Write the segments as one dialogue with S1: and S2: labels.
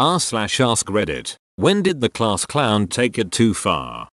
S1: r/ask Reddit. When did the class clown take it too far?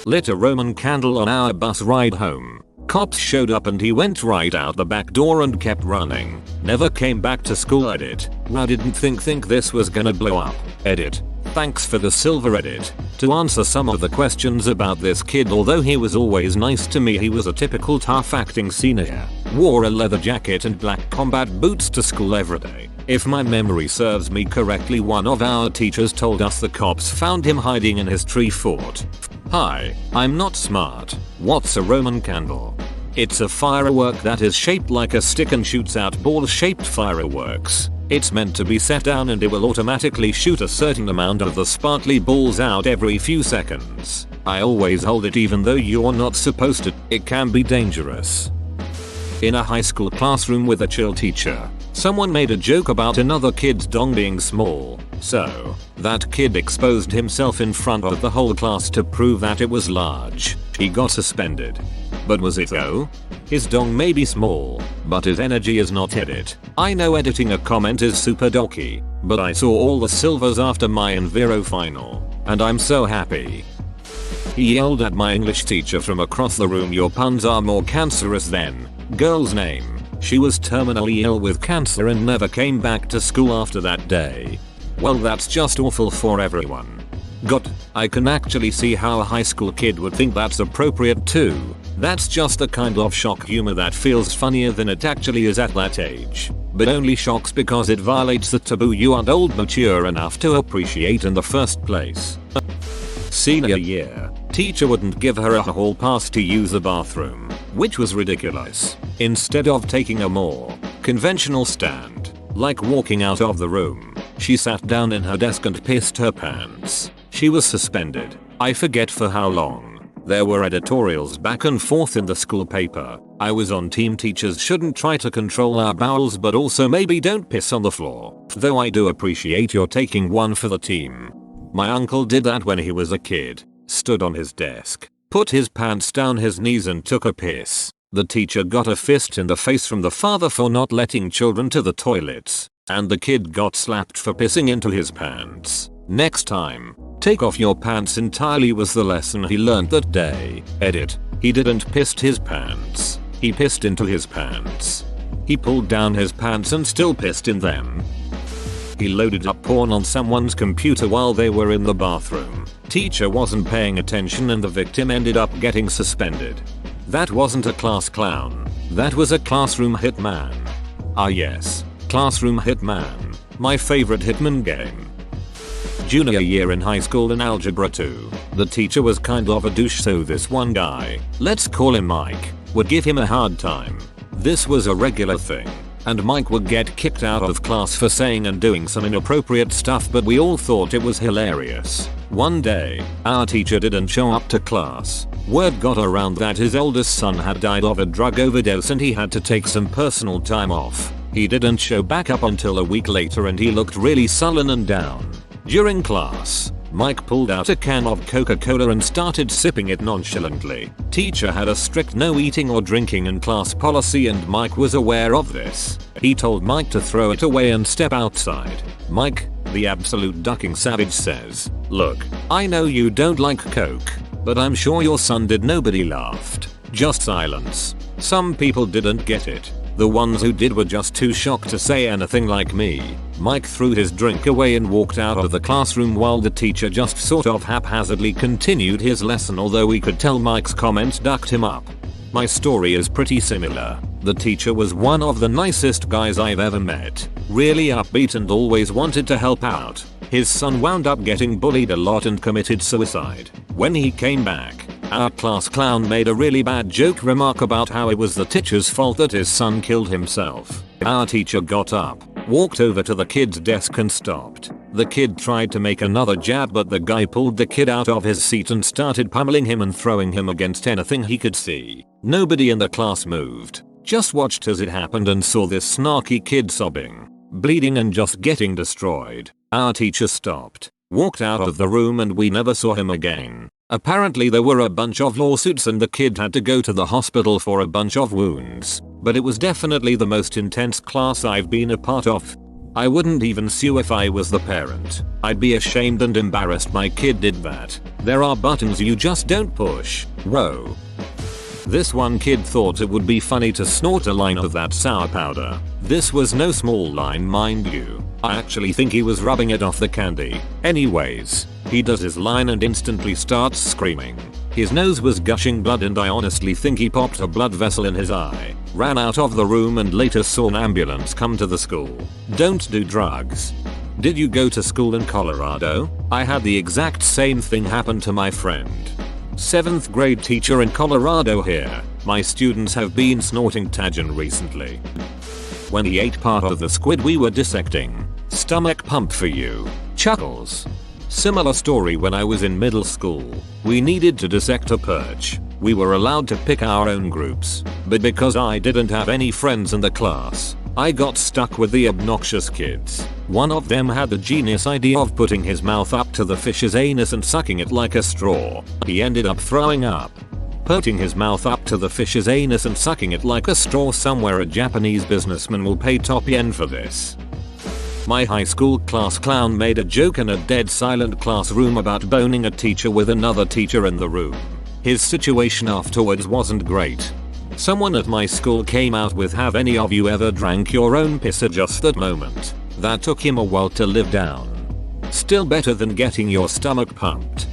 S1: Lit a Roman candle on our bus ride home. Cops showed up and he went right out the back door and kept running. Never came back to school. Edit. I didn't think this was gonna blow up. Edit. Thanks for the silver edit. To answer some of the questions about this kid, although he was always nice to me, he was a typical tough acting senior. Wore a leather jacket and black combat boots to school every day. If my memory serves me correctly, one of our teachers told us the cops found him hiding in his tree fort. Hi, I'm not smart. What's a Roman candle? It's a firework that is shaped like a stick and shoots out ball-shaped fireworks. It's meant to be set down and it will automatically shoot a certain amount of the sparkly balls out every few seconds. I always hold it even though you're not supposed to. It can be dangerous. In a high school classroom with a chill teacher, someone made a joke about another kid's dong being small. So, that kid exposed himself in front of the whole class to prove that it was large. He got suspended. But was it though? His dong may be small, but his energy is not. Edit. I know editing a comment is super docky, but I saw all the silvers after my Enviro final, and I'm so happy. He yelled at my English teacher from across the room, "Your puns are more cancerous than." Girl's name. She was terminally ill with cancer and never came back to school after that day. Well, that's just awful for everyone. God, I can actually see how a high school kid would think that's appropriate too. That's just the kind of shock humor that feels funnier than it actually is at that age. But only shocks because it violates the taboo you aren't old mature enough to appreciate in the first place. Senior year, teacher wouldn't give her a hall pass to use the bathroom, which was ridiculous. Instead of taking a more conventional stand, like walking out of the room, she sat down in her desk and pissed her pants. She was suspended. I forget for how long. There were editorials back and forth in the school paper. I was on team teachers shouldn't try to control our bowels, but also maybe don't piss on the floor. Though I do appreciate your taking one for the team. My uncle did that when he was a kid. Stood on his desk, put his pants down his knees and took a piss. The teacher got a fist in the face from the father for not letting children to the toilets, and the kid got slapped for pissing into his pants. Next time, take off your pants entirely was the lesson he learned that day. Edit. He didn't pissed his pants. He pissed into his pants. He pulled down his pants and still pissed in them. He loaded up porn on someone's computer while they were in the bathroom. Teacher wasn't paying attention and the victim ended up getting suspended. That wasn't a class clown. That was a classroom hitman. Ah yes, classroom hitman. My favorite hitman game. Junior year in high school in algebra 2. The teacher was kind of a douche, so this one guy, let's call him Mike, would give him a hard time. This was a regular thing, and Mike would get kicked out of class for saying and doing some inappropriate stuff, but we all thought it was hilarious. One day, our teacher didn't show up to class. Word got around that his oldest son had died of a drug overdose and he had to take some personal time off. He didn't show back up until a week later and he looked really sullen and down. During class, Mike pulled out a can of Coca-Cola and started sipping it nonchalantly. Teacher had a strict no eating or drinking in class policy and Mike was aware of this. He told Mike to throw it away and step outside. Mike, the absolute ducking savage, says, "Look, I know you don't like Coke, but I'm sure your son did." Nobody laughed. Just silence. Some people didn't get it. The ones who did were just too shocked to say anything like me. Mike threw his drink away and walked out of the classroom while the teacher just sort of haphazardly continued his lesson, although we could tell Mike's comments ducked him up. My story is pretty similar. The teacher was one of the nicest guys I've ever met. Really upbeat and always wanted to help out. His son wound up getting bullied a lot and committed suicide. When he came back, our class clown made a really bad joke remark about how it was the teacher's fault that his son killed himself. Our teacher got up, walked over to the kid's desk and stopped. The kid tried to make another jab, but the guy pulled the kid out of his seat and started pummeling him and throwing him against anything he could see. Nobody in the class moved, just watched as it happened and saw this snarky kid sobbing, bleeding and just getting destroyed. Our teacher stopped, walked out of the room, and we never saw him again. Apparently there were a bunch of lawsuits and the kid had to go to the hospital for a bunch of wounds, but it was definitely the most intense class I've been a part of. I wouldn't even sue if I was the parent. I'd be ashamed and embarrassed my kid did that. There are buttons you just don't push. Whoa. This one kid thought it would be funny to snort a line of that sour powder. This was no small line, mind you. I actually think he was rubbing it off the candy. Anyways, he does his line and instantly starts screaming. His nose was gushing blood and I honestly think he popped a blood vessel in his eye. Ran out of the room and later saw an ambulance come to the school. Don't do drugs. Did you go to school in Colorado? I had the exact same thing happen to my friend. 7th grade teacher in Colorado here. My students have been snorting Tajan recently. When he ate part of the squid we were dissecting. Stomach pump for you. Chuckles. Similar story when I was in middle school. We needed to dissect a perch. We were allowed to pick our own groups. But because I didn't have any friends in the class, I got stuck with the obnoxious kids. One of them had the genius idea of putting his mouth up to the fish's anus and sucking it like a straw. He ended up throwing up. Putting his mouth up to the fish's anus and sucking it like a straw somewhere a Japanese businessman will pay top yen for this. My high school class clown made a joke in a dead silent classroom about boning a teacher with another teacher in the room. His situation afterwards wasn't great. Someone at my school came out with "Have any of you ever drank your own piss?" at just that moment. That took him a while to live down. Still better than getting your stomach pumped.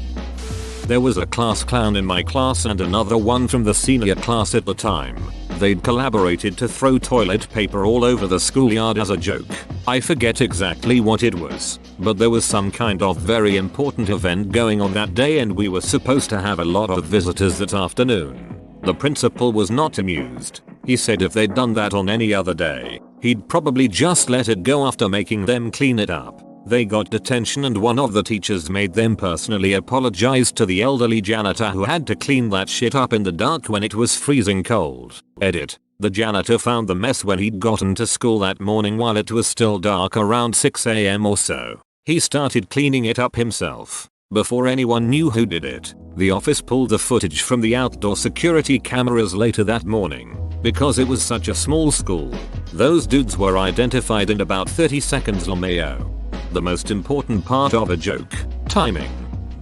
S1: There was a class clown in my class and another one from the senior class at the time. They'd collaborated to throw toilet paper all over the schoolyard as a joke. I forget exactly what it was, but there was some kind of very important event going on that day and we were supposed to have a lot of visitors that afternoon. The principal was not amused. He said if they'd done that on any other day, he'd probably just let it go after making them clean it up. They got detention and one of the teachers made them personally apologize to the elderly janitor who had to clean that shit up in the dark when it was freezing cold. Edit. The janitor found the mess when he'd gotten to school that morning while it was still dark around 6 AM or so. He started cleaning it up himself. Before anyone knew who did it, the office pulled the footage from the outdoor security cameras later that morning. Because it was such a small school, those dudes were identified in about 30 seconds. LMAO. The most important part of a joke. Timing.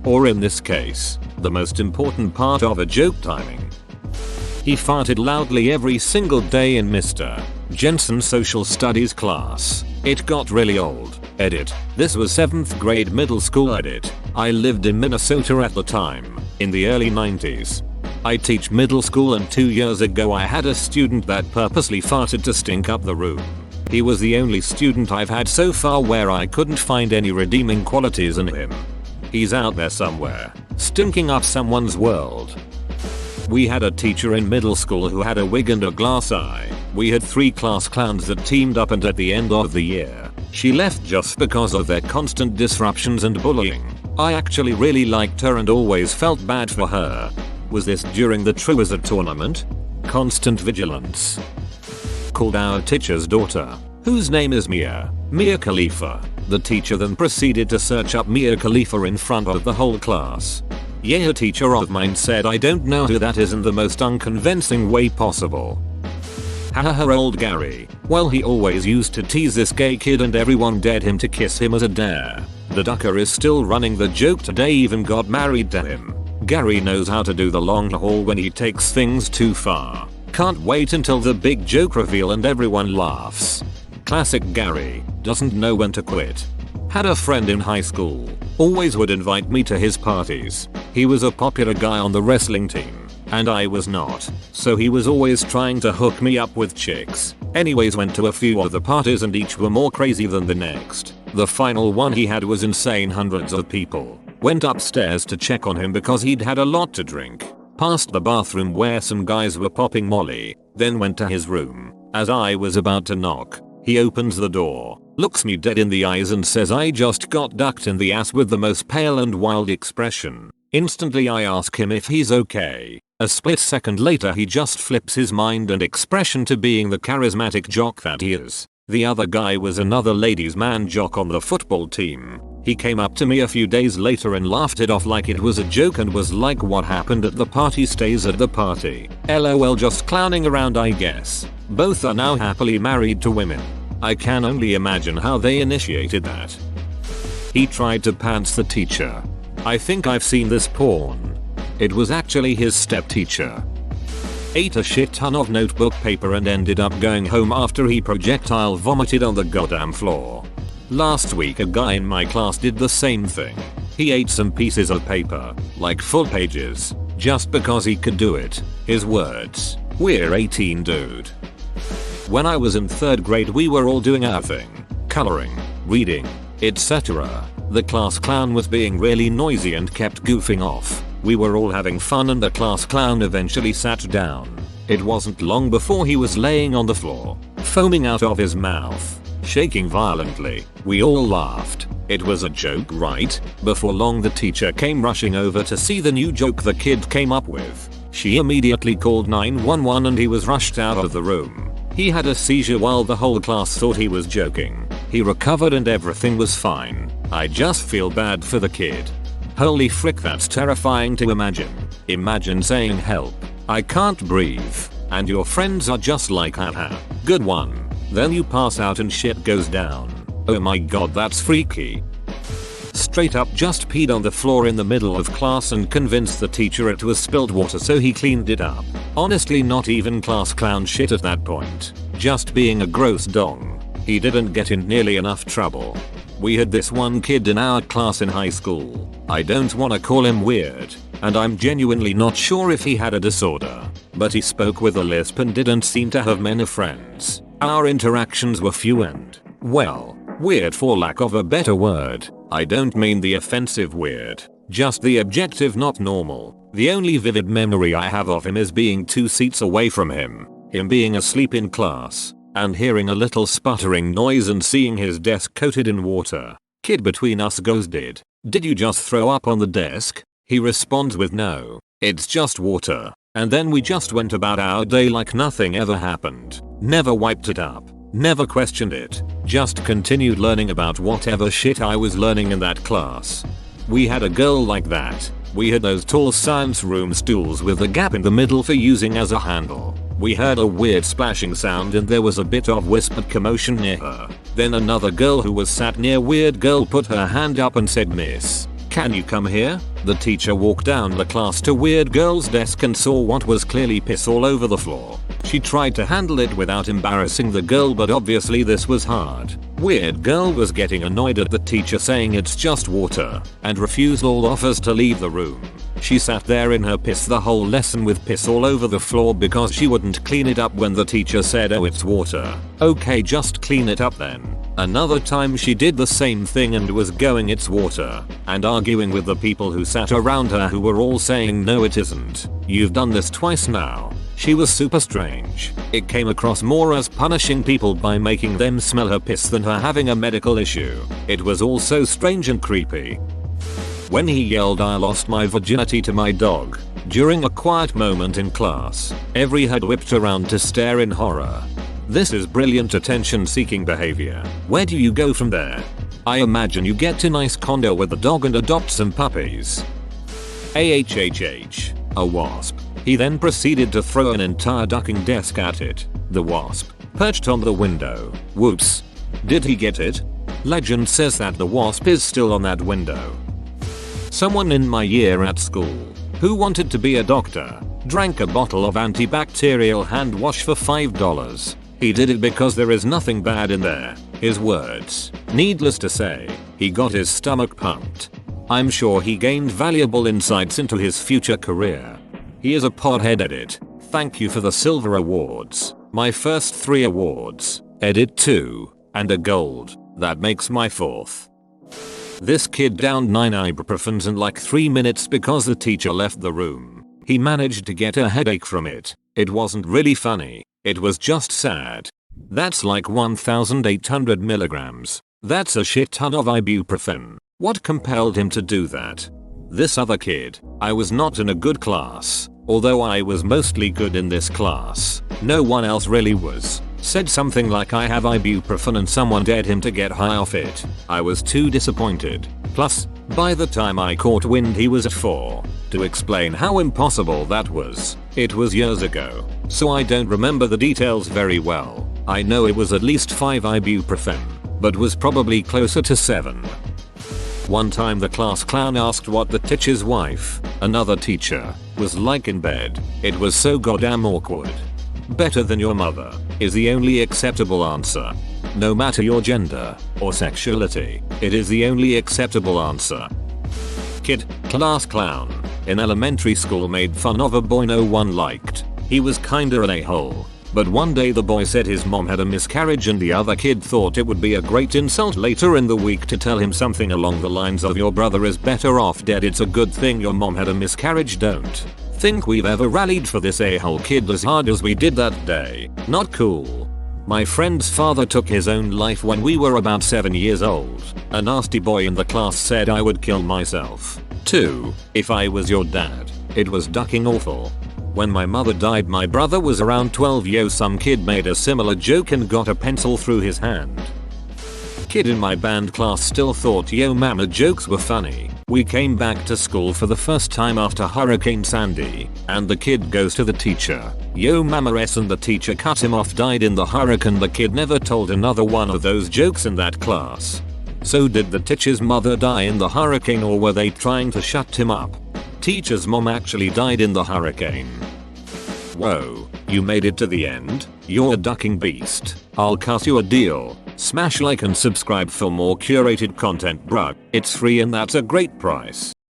S1: Or in this case, the most important part of a joke: timing. He farted loudly every single day in Mr. Jensen's social studies class. It got really old. Edit. This was 7th grade middle school. Edit. I lived in Minnesota at the time, in the early 90s. I teach middle school and 2 years ago I had a student that purposely farted to stink up the room. He was the only student I've had so far where I couldn't find any redeeming qualities in him. He's out there somewhere, stinking up someone's world. We had a teacher in middle school who had a wig and a glass eye. We had 3 class clowns that teamed up and at the end of the year, she left just because of their constant disruptions and bullying. I actually really liked her and always felt bad for her. Was this during the True Wizard tournament? Constant vigilance. Called our teacher's daughter, whose name is Mia Khalifa. The teacher then proceeded to search up Mia Khalifa in front of the whole class. Yeah, a teacher of mine said I don't know who that is in the most unconvincing way possible. Haha, old Gary. Well, he always used to tease this gay kid and everyone dared him to kiss him as a dare. The ducker is still running the joke today, even got married to him. Gary knows how to do the long haul when he takes things too far. Can't wait until the big joke reveal and everyone laughs. Classic Gary, doesn't know when to quit. Had a friend in high school, always would invite me to his parties. He was a popular guy on the wrestling team, and I was not, so he was always trying to hook me up with chicks. Anyways, went to a few of the parties and each were more crazy than the next. The final one he had was insane, hundreds of people. Went upstairs to check on him because he'd had a lot to drink. Past the bathroom where some guys were popping Molly, then went to his room. As I was about to knock, he opens the door, looks me dead in the eyes and says I just got ducked in the ass with the most pale and wild expression. Instantly I ask him if he's okay. A split second later he just flips his mind and expression to being the charismatic jock that he is. The other guy was another ladies' man jock on the football team. He came up to me a few days later and laughed it off like it was a joke and was like, what happened at the party stays at the party. LOL, just clowning around I guess. Both are now happily married to women. I can only imagine how they initiated that. He tried to pants the teacher. I think I've seen this porn. It was actually his step teacher. Ate a shit ton of notebook paper and ended up going home after he projectile vomited on the goddamn floor. Last week a guy in my class did the same thing. He ate some pieces of paper, like full pages, just because he could do it. His words, "We're 18 dude." When I was in 3rd grade we were all doing our thing. Coloring, reading, etc. The class clown was being really noisy and kept goofing off. We were all having fun and the class clown eventually sat down. It wasn't long before he was laying on the floor, foaming out of his mouth, shaking violently. We all laughed. It was a joke, right? Before long the teacher came rushing over to see the new joke the kid came up with. She immediately called 911 and he was rushed out of the room. He had a seizure while the whole class thought he was joking. He recovered and everything was fine. I just feel bad for the kid. Holy frick, that's terrifying to imagine. Imagine saying help, I can't breathe, and your friends are just like haha, good one. Then you pass out and shit goes down. Oh my god, that's freaky. Straight up just peed on the floor in the middle of class and convinced the teacher it was spilled water so he cleaned it up. Honestly, not even class clown shit at that point. Just being a gross dong. He didn't get in nearly enough trouble. We had this one kid in our class in high school. I don't wanna call him weird, and I'm genuinely not sure if he had a disorder, but he spoke with a lisp and didn't seem to have many friends. Our interactions were few and, well, weird for lack of a better word. I don't mean the offensive weird, just the objective not normal. The only vivid memory I have of him is being 2 seats away from him being asleep in class, and hearing a little sputtering noise and seeing his desk coated in water. Kid between us goes, did you just throw up on the desk? He responds with no, it's just water. And then we just went about our day like nothing ever happened. Never wiped it up. Never questioned it. Just continued learning about whatever shit I was learning in that class. We had a girl like that. We had those tall science room stools with a gap in the middle for using as a handle. We heard a weird splashing sound and there was a bit of whispered commotion near her. Then another girl who was sat near weird girl put her hand up and said, "Miss, can you come here?" The teacher walked down the class to weird girl's desk and saw what was clearly piss all over the floor. She tried to handle it without embarrassing the girl, but obviously this was hard. Weird girl was getting annoyed at the teacher saying it's just water and refused all offers to leave the room. She sat there in her piss the whole lesson with piss all over the floor because she wouldn't clean it up when the teacher said, "Oh, it's water." Okay, just clean it up then. Another time she did the same thing and was going, "It's water," and arguing with the people who sat around her who were all saying, "No, it isn't. You've done this twice now." She was super strange. It came across more as punishing people by making them smell her piss than her having a medical issue. It was all so strange and creepy. When he yelled, "I lost my virginity to my dog," during a quiet moment in class, every head whipped around to stare in horror. This is brilliant attention-seeking behavior. Where do you go from there? I imagine you get to nice condo with a dog and adopt some puppies. AHHH. A wasp. He then proceeded to throw an entire ducking desk at it. The wasp perched on the window. Whoops. Did he get it? Legend says that the wasp is still on that window. Someone in my year at school, who wanted to be a doctor, drank a bottle of antibacterial hand wash for $5. He did it because there is nothing bad in there. His words. Needless to say, he got his stomach pumped. I'm sure he gained valuable insights into his future career. He is a podhead edit. Thank you for the silver awards. My first 3 awards. Edit 2. And a gold. That makes my 4th. This kid downed 9 ibuprofens in like 3 minutes because the teacher left the room. He managed to get a headache from it. It wasn't really funny. It was just sad. That's like 1,800 milligrams. That's a shit ton of ibuprofen. What compelled him to do that? This other kid. I was not in a good class. Although I was mostly good in this class. No one else really was. Said something like, "I have ibuprofen," and someone dared him to get high off it. I was too disappointed. Plus, by the time I caught wind he was at 4. To explain how impossible that was, it was years ago, so I don't remember the details very well. I know it was at least 5 ibuprofen, but was probably closer to 7. One time the class clown asked what the teacher's wife, another teacher, was like in bed. It was so goddamn awkward. Better than your mother is the only acceptable answer. No matter your gender or sexuality, it is the only acceptable answer. Kid, class clown, in elementary school made fun of a boy no one liked. He was kinda an a-hole. But one day the boy said his mom had a miscarriage and the other kid thought it would be a great insult later in the week to tell him something along the lines of your brother is better off dead, it's a good thing your mom had a miscarriage. Don't think we've ever rallied for this a-hole kid as hard as we did that day. Not cool. My friend's father took his own life when we were about 7 years old. A nasty boy in the class said I would kill myself too if I was your dad. It was ducking awful. When my mother died my brother was around 12. Some kid made a similar joke and got a pencil through his hand. Kid in my band class still thought yo mama jokes were funny. We came back to school for the first time after Hurricane Sandy, and the kid goes to the teacher, yo mama s, and the teacher cut him off, died in the hurricane. The kid never told another one of those jokes in that class. So did the teacher's mother die in the hurricane, or were they trying to shut him up? Teacher's mom actually died in the hurricane. Whoa, you made it to the end? You're a ducking beast. I'll cut you a deal. Smash like and subscribe for more curated content, bruh. It's free and that's a great price.